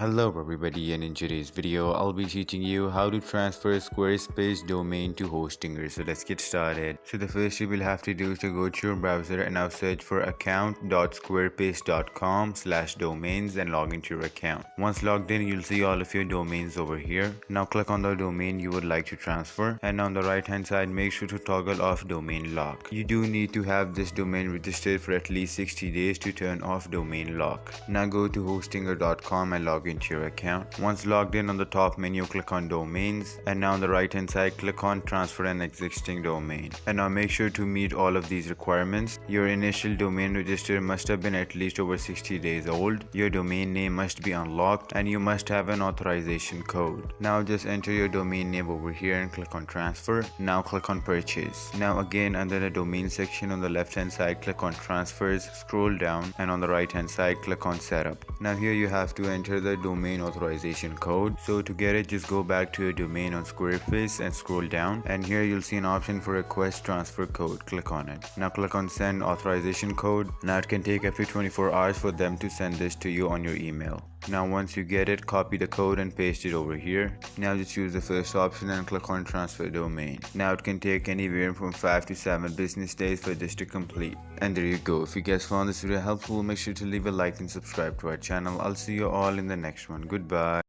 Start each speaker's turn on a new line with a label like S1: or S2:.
S1: Hello everybody, and in today's video I'll be teaching you how to transfer Squarespace domain to Hostinger. So let's get started. So the first you will have to do is to go to your browser and now search for account.squarespace.com/domains and log into your account. Once logged in, you'll see all of your domains over here. Now click on the domain you would like to transfer, and on the right hand side make sure to toggle off domain lock. You do need to have this domain registered for at least 60 days to turn off domain lock. Now go to hostinger.com and log into your account. Once logged in, on the top menu click on domains, and now on the right hand side click on transfer an existing domain. And now make sure to meet all of these requirements. Your initial domain register must have been at least over 60 days old. Your domain name must be unlocked, and you must have an authorization code. Now just enter your domain name over here and click on transfer. Now click on purchase. Now again under the domain section on the left hand side click on transfers, scroll down, and on the right hand side click on setup. Now here you have to enter the domain authorization code. So to get it, just go back to your domain on Squarespace and scroll down, and here you'll see an option for request transfer code. Click on it. Now click on send authorization code. Now it can take up to 24 hours for them to send this to you on your email. Now once you get it, copy the code and paste it over here. Now just choose the first option and click on transfer domain. Now it can take anywhere from 5 to 7 business days for this to complete. And there you go. If you guys found this video helpful, make sure to leave a like and subscribe to our channel. I'll see you all in the next one. Goodbye.